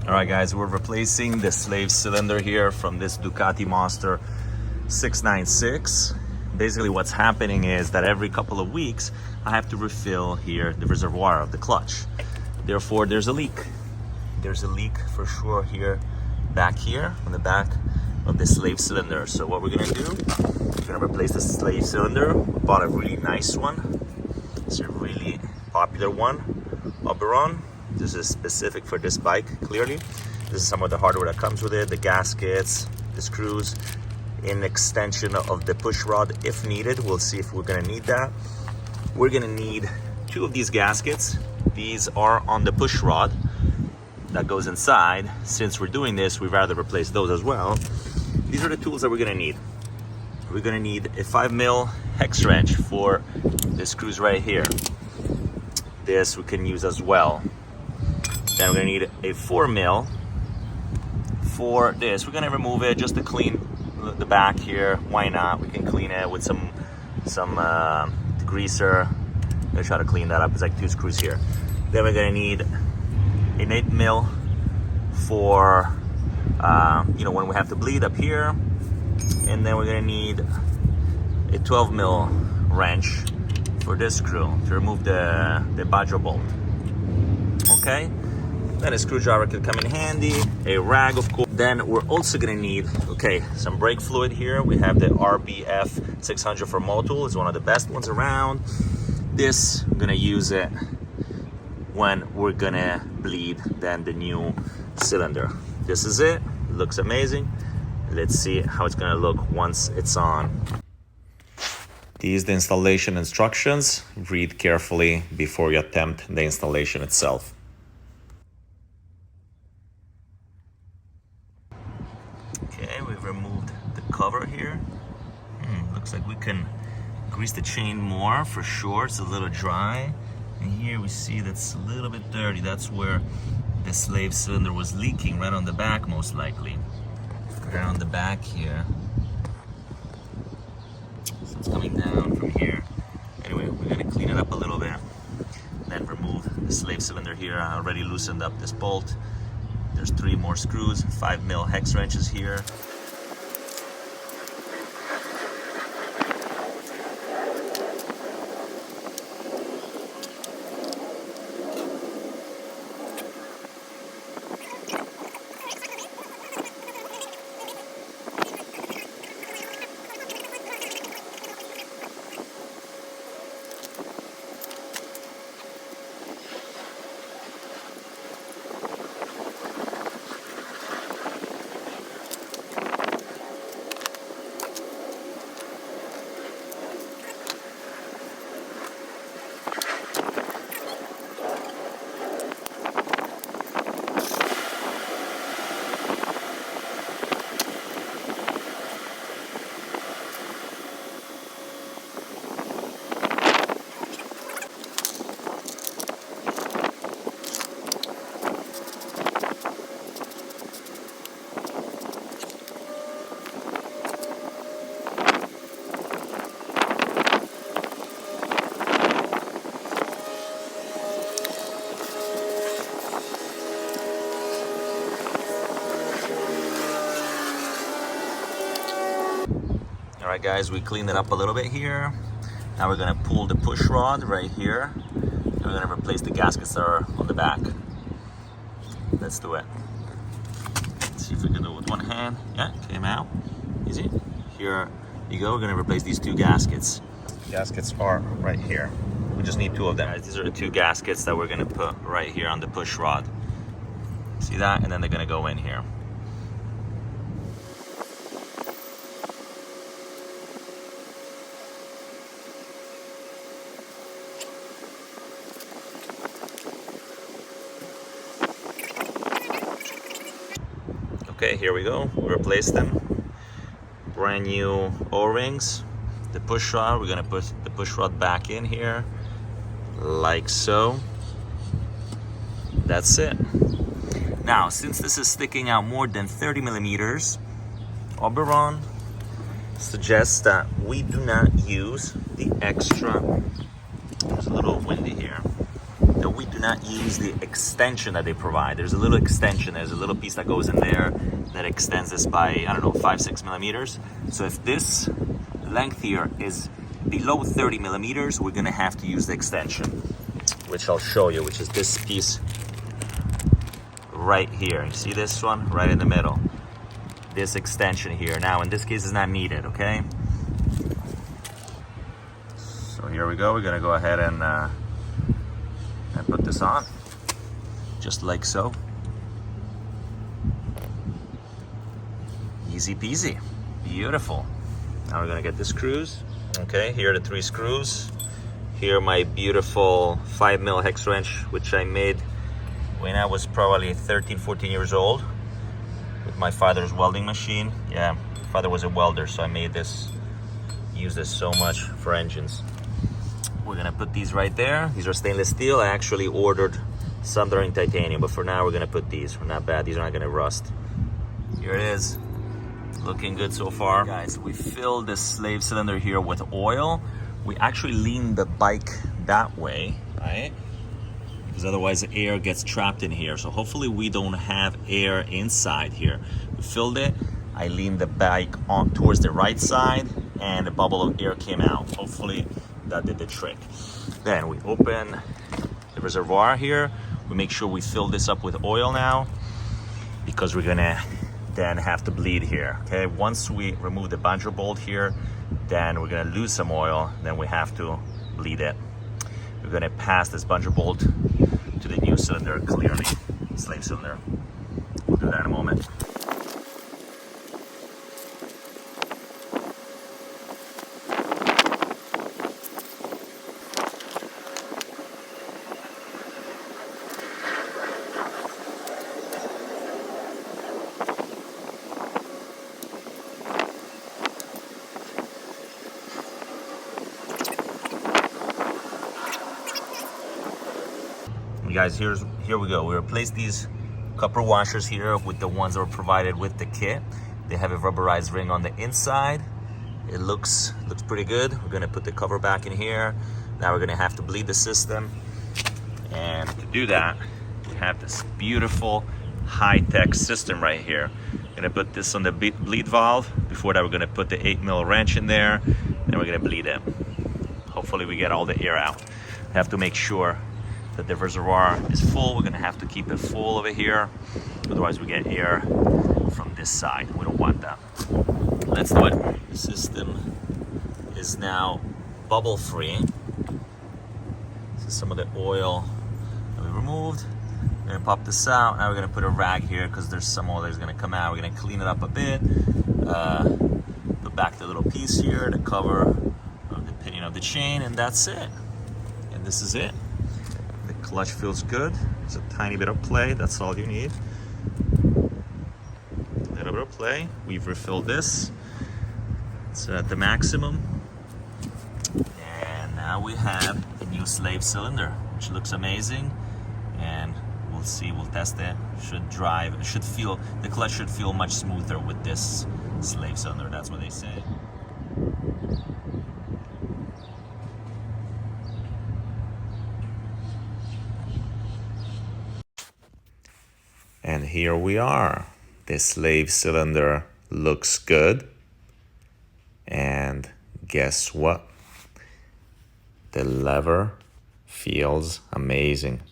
All right, guys, we're replacing the slave cylinder here from this Ducati Monster 696. Basically what's happening is that every couple of weeks I have to refill here the reservoir of the clutch. Therefore, there's a leak. There's a leak for sure here, back here on the back of the slave cylinder. So what we're gonna do, we're gonna replace the slave cylinder. We bought a really nice one. It's a really popular one, Oberon. This is specific for this bike, clearly. This is some of the hardware that comes with it, the gaskets, the screws, an extension of the push rod if needed. We'll see if we're gonna need that. We're gonna need 2 of these gaskets. These are on the push rod that goes inside. Since we're doing this, we'd rather replace those as well. These are the tools that we're gonna need. We're gonna need a 5mm hex wrench for the screws right here. This we can use as well. Then we're gonna need a 4mm for this. We're gonna remove it just to clean the back here. Why not? We can clean it with some greaser. I'm gonna try to clean that up. It's like 2 screws here. Then we're gonna need an 8mm for when we have to bleed up here. And then we're gonna need a 12mm wrench for this screw to remove the badger bolt. Okay. Then a screwdriver can come in handy, a rag of course. Then we're also gonna need, some brake fluid here. We have the RBF 600 for Motul. It's one of the best ones around. This, I'm gonna use it when we're gonna bleed then the new cylinder. This is it, looks amazing. Let's see how it's gonna look once it's on. These are the installation instructions. Read carefully before you attempt the installation itself. Okay, we've removed the cover here. Looks like we can grease the chain more for sure. It's a little dry. And here we see that's a little bit dirty. That's where the slave cylinder was leaking, right on the back most likely. Right on the back here. So it's coming down from here. Anyway, we're gonna clean it up a little bit. Then remove the slave cylinder here. I already loosened up this bolt. There's 3 more screws, 5mm hex wrenches here. All right, guys, we cleaned it up a little bit here. Now we're gonna pull the push rod right here, and we're gonna replace the gaskets that are on the back. Let's do it. Let's see if we can do it with one hand. Yeah, came out. Easy. Here you go. We're gonna replace these 2 gaskets. Gaskets are right here. We just need 2 of them. These are the 2 gaskets that we're gonna put right here on the push rod. See that? And then they're gonna go in here. Okay, here we go. We replaced them. Brand new O-rings. The push rod, we're gonna put the push rod back in here, like so. That's it. Now, since this is sticking out more than 30 millimeters, Oberon suggests that we do not use the extra, it's a little windy here, that we do not use the extension that they provide. There's a little extension, there's a little piece that goes in there that extends this by, I don't know, 5-6 millimeters. So if this length here is below 30 millimeters, we're gonna have to use the extension, which I'll show you, which is this piece right here. You see this one right in the middle? This extension here. Now in this case is not needed, okay? So here we go. We're gonna go ahead and put this on, just like so. Easy peasy, beautiful. Now we're gonna get the screws. Okay, here are the 3 screws. Here my beautiful 5mm hex wrench, which I made when I was probably 13-14 years old with my father's welding machine. Yeah, my father was a welder, so I made this, use this so much for engines. We're gonna put these right there. These are stainless steel. I actually ordered some that are in titanium, but for now we're gonna put these. They're not bad, these are not gonna rust. Here it is, looking good so far. Guys, we filled this slave cylinder here with oil. We actually lean the bike that way, right? Because otherwise the air gets trapped in here. So hopefully we don't have air inside here. We filled it. I leaned the bike on towards the right side and a bubble of air came out. Hopefully that did the trick. Then we open the reservoir here. We make sure we fill this up with oil now, because we're gonna then have to bleed here, okay? Once we remove the buncher bolt here, then we're gonna lose some oil, then we have to bleed it. We're gonna pass this buncher bolt to the new cylinder clearly, slave cylinder. We'll do that in a moment. Guys, here we go. We replaced these copper washers here with the ones that were provided with the kit. They have a rubberized ring on the inside. It looks pretty good. We're gonna put the cover back in here. Now we're gonna have to bleed the system. And to do that, we have this beautiful high-tech system right here. Gonna put this on the bleed valve. Before that, we're gonna put the 8mm wrench in there. Then we're gonna bleed it. Hopefully we get all the air out. We have to make sure that the reservoir is full. We're gonna have to keep it full over here. Otherwise we get air from this side. We don't want that. Let's do it. The system is now bubble free. This is some of the oil that we removed. We're gonna pop this out. Now we're gonna put a rag here because there's some oil that's gonna come out. We're gonna clean it up a bit. Put back the little piece here to cover the pinion of the chain, and that's it. And this is it. Clutch feels good. There's a tiny bit of play. That's all you need. A little bit of play. We've refilled this. It's at the maximum. And now we have a new slave cylinder, which looks amazing. And we'll see, we'll test it. Should drive, it should feel, the clutch should feel much smoother with this slave cylinder. That's what they say. And here we are. The slave cylinder looks good. And guess what? The lever feels amazing.